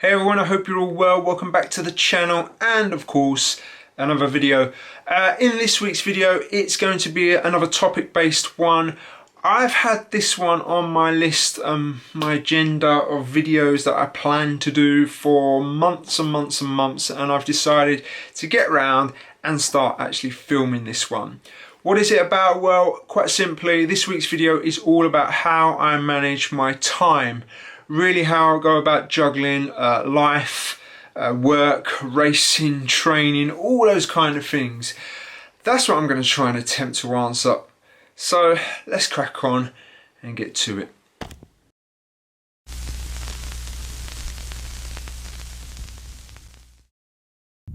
Hey everyone, I hope you're all well. Welcome back to the channel and of course another video. In this week's video it's going to be another topic based one. I've had this one on my list, my agenda of videos that I plan to do for months and months and months, and I've decided to get around and start actually filming this one. What is it about? Well, quite simply, this week's video is all about how I manage my time. Really how I go about juggling life, work, racing, training, all those kind of things. That's what I'm going to try and attempt to answer. So let's crack on and get to it.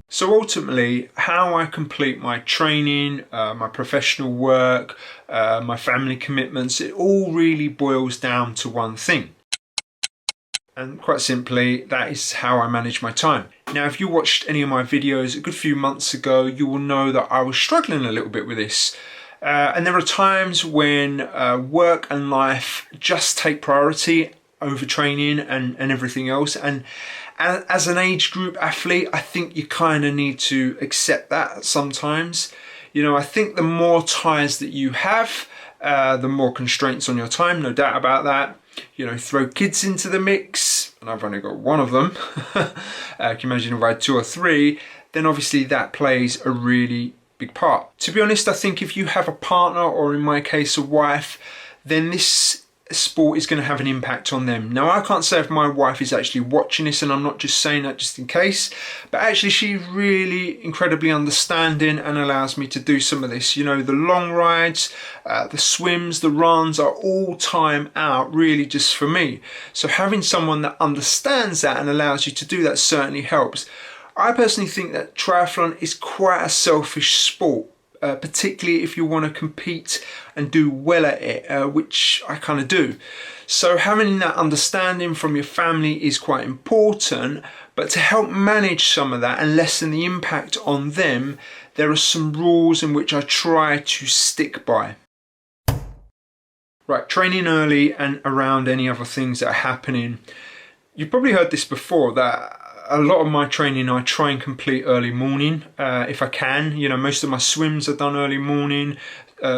So ultimately, how I complete my training, my professional work, my family commitments, it all really boils down to one thing. And quite simply, that is how I manage my time. Now, if you watched any of my videos a good few months ago, you will know that I was struggling a little bit with this. And there are times when work and life just take priority over training and everything else. And as an age group athlete, I think you kind of need to accept that sometimes. You know, I think the more ties that you have, the more constraints on your time, no doubt about that. You know, throw kids into the mix, and I've only got one of them. Can you imagine if I had two or three? Then obviously that plays a really big part. To be honest, I think if you have a partner, or in my case a wife, then this sport is going to have an impact on them. Now, I can't say if my wife is actually watching this, and I'm not just saying that just in case, but actually she's really incredibly understanding and allows me to do some of this. You know, the long rides, the swims, the runs are all time out really just for me. So having someone that understands that and allows you to do that certainly helps. I personally think that triathlon is quite a selfish sport. Particularly if you want to compete and do well at it, which I kind of do. So having that understanding from your family is quite important, but to help manage some of that and lessen the impact on them, there are some rules in which I try to stick by. Right, training early and around any other things that are happening. You've probably heard this before, that a lot of my training I try and complete early morning if I can. You know, most of my swims are done early morning.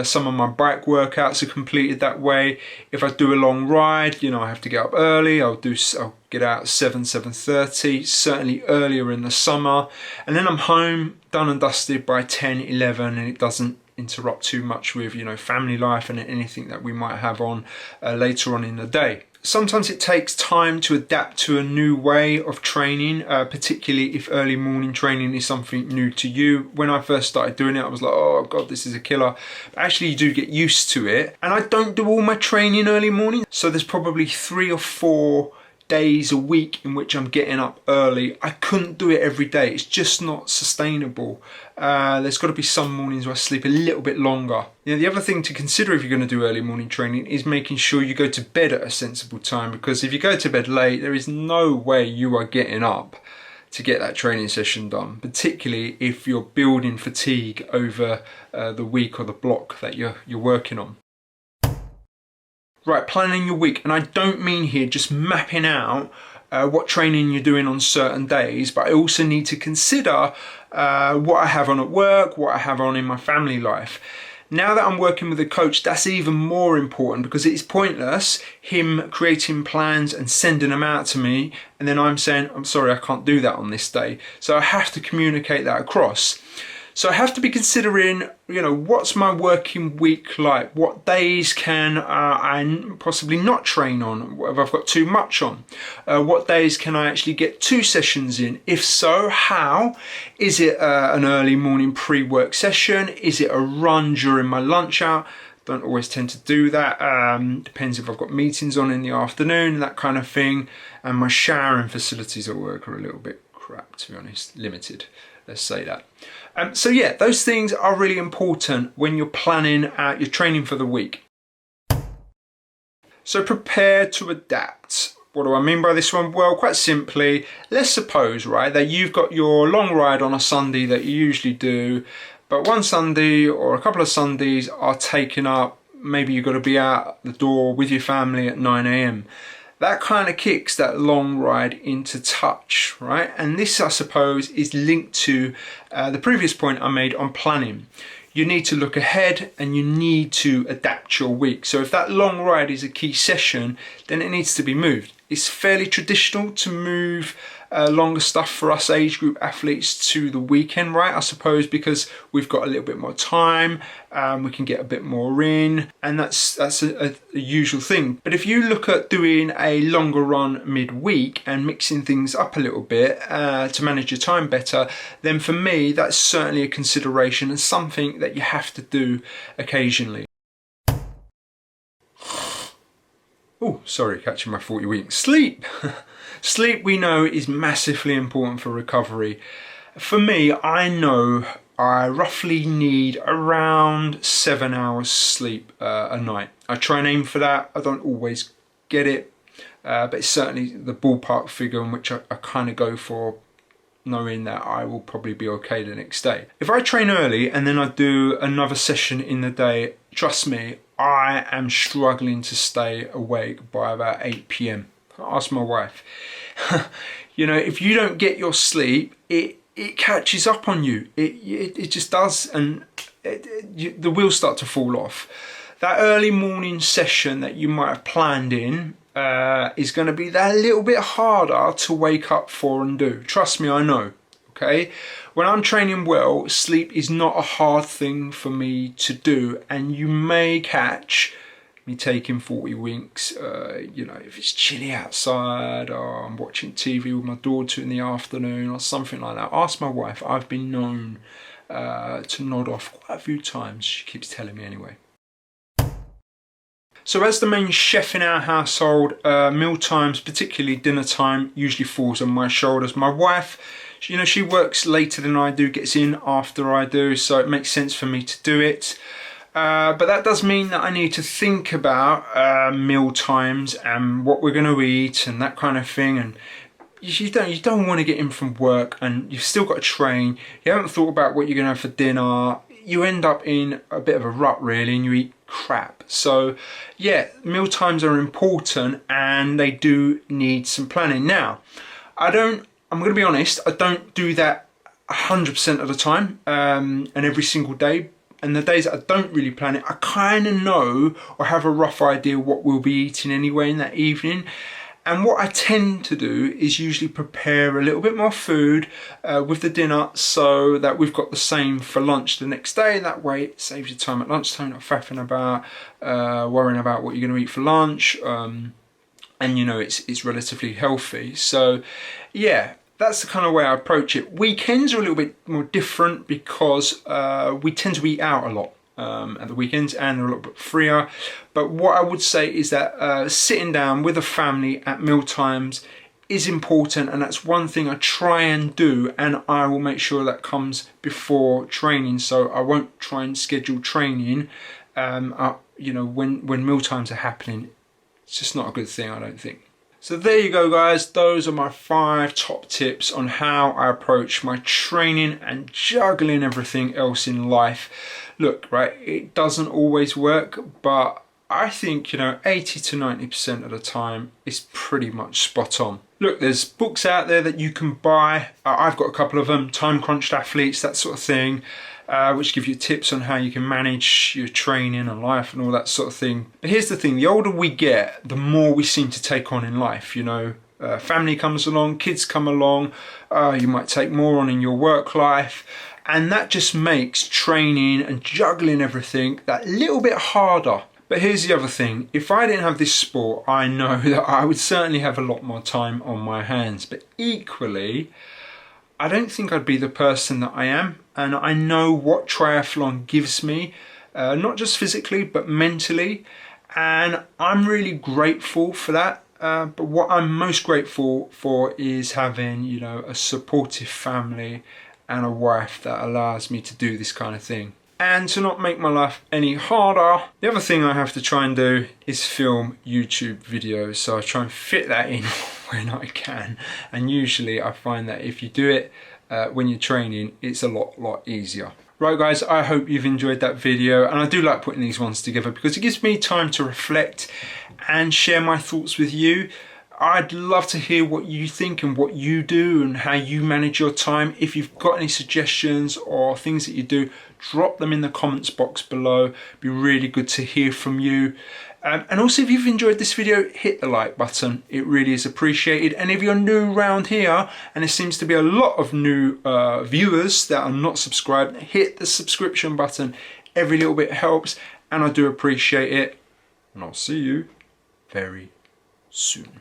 Some of my bike workouts are completed that way. If I do a long ride, you know, I have to get up early. I'll get out at 7:30, certainly earlier in the summer. And then I'm home, done and dusted by 10, 11, and it doesn't interrupt too much with, you know, family life and anything that we might have on later on in the day. Sometimes it takes time to adapt to a new way of training, particularly if early morning training is something new to you. When I first started doing it, I was like, oh God, this is a killer. But actually you do get used to it. And I don't do all my training early morning. So there's probably 3 or 4 days a week in which I'm getting up early. I couldn't do it every day. It's just not sustainable. There's got to be some mornings where I sleep a little bit longer. You know, the other thing to consider if you're going to do early morning training is making sure you go to bed at a sensible time, because if you go to bed late, there is no way you are getting up to get that training session done, particularly if you're building fatigue over the week or the block that you're working on. Right, planning your week, and I don't mean here just mapping out what training you're doing on certain days, but I also need to consider what I have on at work, what I have on in my family life. Now that I'm working with a coach, that's even more important, because it's pointless him creating plans and sending them out to me, and then I'm saying, I'm sorry, I can't do that on this day. So I have to communicate that across. So I have to be considering, you know, what's my working week like? What days can I possibly not train on? If I've got too much on? What days can I actually get 2 sessions in? If so, how? Is it an early morning pre-work session? Is it a run during my lunch hour? Don't always tend to do that. Depends if I've got meetings on in the afternoon, that kind of thing. And my showering facilities at work are a little bit crap, to be honest, limited. Let's say that. So yeah, those things are really important when you're planning out your training for the week. So prepare to adapt. What do I mean by this one? Well, quite simply, let's suppose, right, that you've got your long ride on a Sunday that you usually do, but one Sunday or a couple of Sundays are taken up. Maybe you've got to be out the door with your family at 9 a.m. that kind of kicks that long ride into touch, right? And this, I suppose, is linked to the previous point I made on planning. You need to look ahead and you need to adapt your week. So if that long ride is a key session, then it needs to be moved. It's fairly traditional to move longer stuff for us age group athletes to the weekend, right? I suppose because we've got a little bit more time, we can get a bit more in, and that's a usual thing. But if you look at doing a longer run midweek and mixing things up a little bit to manage your time better, then for me that's certainly a consideration and something that you have to do occasionally. Oh, sorry, catching my 40 weeks. Sleep. Sleep, we know, is massively important for recovery. For me, I know I roughly need around 7 hours sleep a night. I try and aim for that. I don't always get it, but it's certainly the ballpark figure in which I kind of go for, knowing that I will probably be okay the next day. If I train early and then I do another session in the day, trust me, I am struggling to stay awake by about 8 p.m. Ask my wife. You know, if you don't get your sleep, it catches up on you. It just does, and the wheels start to fall off. That early morning session that you might have planned in is going to be that little bit harder to wake up for and do. Trust me, I know. Okay, when I'm training well, sleep is not a hard thing for me to do, and you may catch me taking 40 winks, you know, if it's chilly outside or I'm watching TV with my daughter in the afternoon or something like that. Ask my wife. I've been known to nod off quite a few times. She keeps telling me anyway. So as the main chef in our household, meal times, particularly dinner time, usually falls on my shoulders. My wife, you know, she works later than I do, gets in after I do, so it makes sense for me to do it. But that does mean that I need to think about meal times and what we're going to eat and that kind of thing. And you don't want to get in from work and you've still got to train. You haven't thought about what you're going to have for dinner. You end up in a bit of a rut really, and you eat crap. So yeah, meal times are important and they do need some planning. Now, I'm going to be honest, I don't do that 100% of the time and every single day. And the days that I don't really plan it, I kind of know or have a rough idea what we'll be eating anyway in that evening. And what I tend to do is usually prepare a little bit more food with the dinner so that we've got the same for lunch the next day. That way it saves you time at lunchtime, not faffing about, worrying about what you're going to eat for lunch. And you know, it's relatively healthy. So yeah, that's the kind of way I approach it. Weekends are a little bit more different because we tend to eat out a lot at the weekends and they're a little bit freer. But what I would say is that sitting down with a family at meal times is important, and that's one thing I try and do, and I will make sure that comes before training. So I won't try and schedule training you know, when meal times are happening. It's just not a good thing, I don't think. So there you go guys, those are my 5 top tips on how I approach my training and juggling everything else in life. Look, right, it doesn't always work, but I think, you know, 80 to 90% of the time is pretty much spot on. Look, there's books out there that you can buy. I've got a couple of them, Time Crunched Athletes, that sort of thing. Which give you tips on how you can manage your training and life and all that sort of thing. But here's the thing, the older we get, the more we seem to take on in life. You know, family comes along, kids come along, you might take more on in your work life, and that just makes training and juggling everything that little bit harder. But here's the other thing, if I didn't have this sport, I know that I would certainly have a lot more time on my hands. But equally, I don't think I'd be the person that I am, and I know what triathlon gives me, not just physically but mentally, and I'm really grateful for that. But what I'm most grateful for is having, you know, a supportive family and a wife that allows me to do this kind of thing. And to not make my life any harder, the other thing I have to try and do is film YouTube videos. So I try and fit that in when I can. And usually I find that if you do it when you're training, it's a lot easier. Right guys, I hope you've enjoyed that video, and I do like putting these ones together because it gives me time to reflect and share my thoughts with you. I'd love to hear what you think and what you do and how you manage your time. If you've got any suggestions or things that you do, drop them in the comments box below. It'd be really good to hear from you. And also, if you've enjoyed this video, hit the like button. It really is appreciated. And if you're new around here, and there seems to be a lot of new viewers that are not subscribed, hit the subscription button. Every little bit helps, and I do appreciate it. And I'll see you very soon.